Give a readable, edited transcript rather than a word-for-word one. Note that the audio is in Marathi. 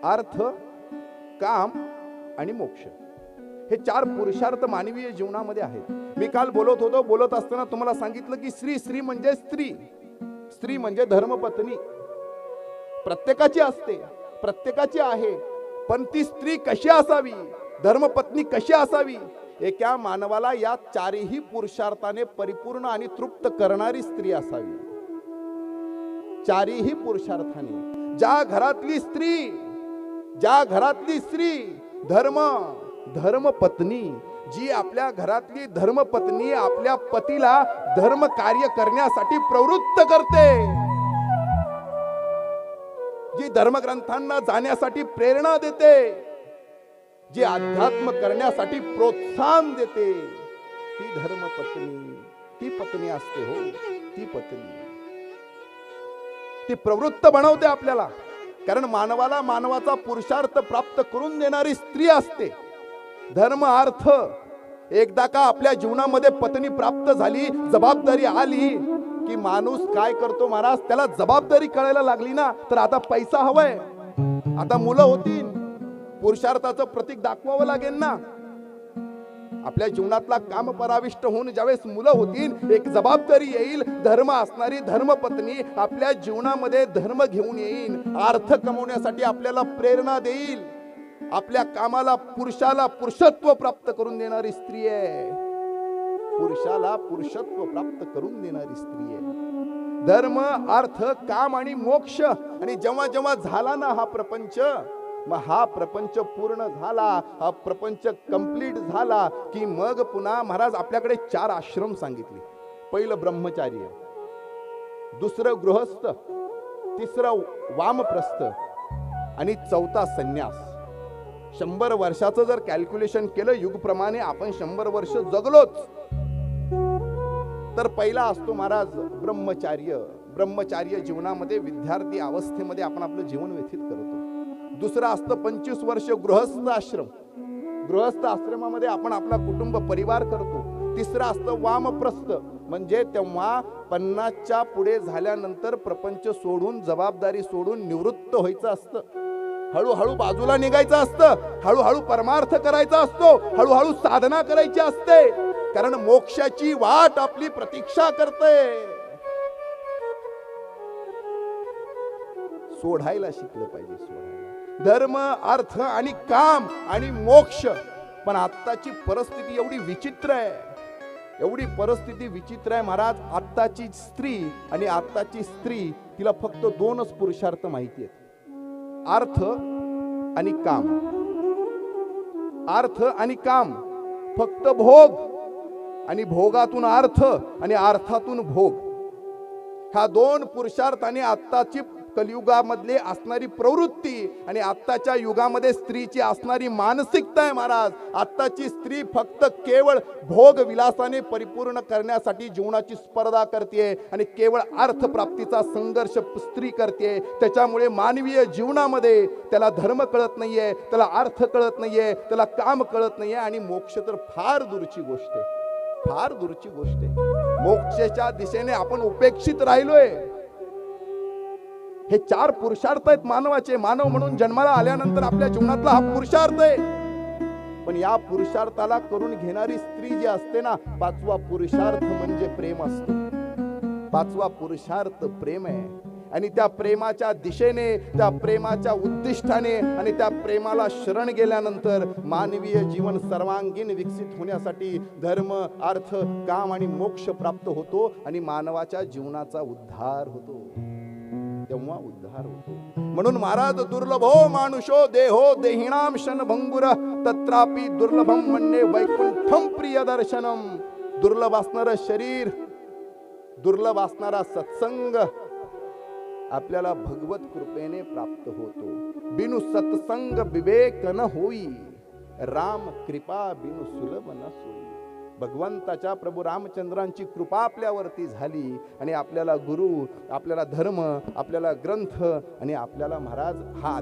अर्थ, काम आणि मोक्ष हे 4 पुरुषार्थ मानवीय जीवनामध्ये आहेत. मी काल बोलत असताना तुम्हाला सांगितलं की स्त्री म्हणजे स्त्री म्हणजे धर्मपत्नी. प्रत्येकाची असते, प्रत्येकाची आहे, पण ती स्त्री कशी असावी, धर्मपत्नी कशी असावी, एका मानवाला या 4ही पुरुषार्थाने परिपूर्ण आणि तृप्त करणारी स्त्री असावी. 4ही पुरुषार्थाने ज्या घरातली स्त्री धर्मपत्नी, जी आपल्या घरातली धर्मपत्नी आपल्या पतीला धर्म कार्य करण्यासाठी प्रवृत्त करते, जी धर्मग्रंथांना जाण्यासाठी प्रेरणा देते, जी अध्यात्म करण्यासाठी प्रोत्साहन देते, ती धर्मपत्नी, ती पत्नी असते. हो, ती पत्नी ती प्रवृत्त बनवते आपल्याला. कारण मानवाचा पुरुषार्थ प्राप्त करून देणारी स्त्री असते. धर्म अर्थ एकदा का आपल्या जीवनामध्ये पत्नी प्राप्त झाली, जबाबदारी आली की माणूस काय करतो महाराज, त्याला जबाबदारी कळायला लागली ना, तर आता पैसा हवाय, आता मुलं होतील, पुरुषार्थाचं प्रतीक दाखवावं लागेल ना. आपल्या जीवनातला काम पराविष्ट होऊन ज्यावेळेस मुलं होतील, एक जबाबदारी येईल, धर्म असणारी धर्मपत्नी आपल्या जीवनामध्ये धर्म घेऊन येईल, अर्थ कमवण्यासाठी आपल्याला प्रेरणा देईल, आपल्या कामाला पुरुषाला पुरुषत्व प्राप्त करून देणारी स्त्री आहे. पुरुषाला पुरुषत्व प्राप्त करून देणारी स्त्री आहे. धर्म, अर्थ, काम आणि मोक्ष. आणि जेव्हा झाला ना हा प्रपंच, मग हा प्रपंच पूर्ण झाला, हा प्रपंच कंप्लीट झाला की मग पुन्हा महाराज आपल्याकडे 4 आश्रम सांगितले. पहिलं ब्रह्मचार्य, दुसरं गृहस्थ, तिसरं वामप्रस्थ आणि चौथा संन्यास. 100 वर्षाचं जर कॅल्क्युलेशन केलं युगप्रमाणे, आपण 100 वर्ष जगलोच, तर पहिला असतो महाराज ब्रह्मचार्य जीवनामध्ये विद्यार्थी अवस्थेमध्ये आपण आपलं जीवन व्यतीत करतो. दुसरं असतं 25 वर्ष गृहस्थ आश्रमामध्ये आपण आपला कुटुंब परिवार करतो. तिसरं असतं वामप्रस्थ, म्हणजे तेव्हा 50च्या पुढे झाल्यानंतर प्रपंच सोडून, जबाबदारी सोडून निवृत्त व्हायचं असतं. हळूहळू बाजूला निघायचं असतं, हळूहळू परमार्थ करायचा असतो, हळूहळू साधना करायची असते, कारण मोक्षाची वाट आपली प्रतीक्षा करते. सोडायला शिकलं पाहिजे, सोडायला. धर्म, अर्थ आणि काम आणि मोक्ष. पण आत्ताची परिस्थिती एवढी विचित्र आहे महाराज. आत्ताची स्त्री तिला फक्त 2च पुरुषार्थ माहिती आहेत, अर्थ आणि काम. फक्त भोग आणि भोगातून अर्थ आणि अर्थातून भोग, ह्या 2 पुरुषार्थाने आत्ताची कलियुगामधली असणारी प्रवृत्ती आणि आत्ताच्या युगामध्ये स्त्रीची असणारी मानसिकता आहे महाराज. आत्ताची स्त्री फक्त केवळ भोग विलासाने परिपूर्ण करण्यासाठी जीवनाची स्पर्धा करते आणि केवळ अर्थप्राप्तीचा संघर्ष स्त्री करते. त्याच्यामुळे मानवीय जीवनामध्ये त्याला धर्म कळत नाहीये, त्याला अर्थ कळत नाहीये, त्याला काम कळत नाहीये आणि मोक्ष तर फार दूरची गोष्ट आहे. मोक्षाच्या दिशेने आपण उपेक्षित राहिलोय. हे 4 पुरुषार्थ आहेत मानवाचे. मानव म्हणून जन्माला आल्यानंतर आपल्या जीवनातला हा पुरुषार्थ आहे. पण या पुरुषार्थाला करून घेणारी स्त्री जी असते ना, 5वा पुरुषार्थ म्हणजे प्रेम असतो. 5वा पुरुषार्थ प्रेम आहे. आणि त्या प्रेमाच्या दिशेने, त्या प्रेमाच्या उद्दिष्टाने आणि त्या प्रेमाला शरण गेल्यानंतर मानवीय जीवन सर्वांगीण विकसित होण्यासाठी धर्म, अर्थ, काम आणि मोक्ष प्राप्त होतो आणि मानवाच्या जीवनाचा उद्धार होतो. तेव्हा उद्धार होतो. म्हणून महाराज, दुर्लभो मानुषो देहो देहिणाम क्षणभंगुर तत्रापि दुर्लभम म्हणणे वैकुंठम प्रिय दर्शनम. दुर्लभ असणारं शरीर, दुर्लभ असणारा सत्संग आपल्याला भगवत कृपेने प्राप्त होतो. बिनु सत्संग विवेक न होई, राम कृपा बिनु सुलभ न सोई. भगवंताच्या प्रभू रामचंद्रांची कृपा आपल्यावरती झाली आणि आपल्याला गुरु, आपल्याला धर्म, आपल्याला ग्रंथ आणि आपल्याला महाराज हा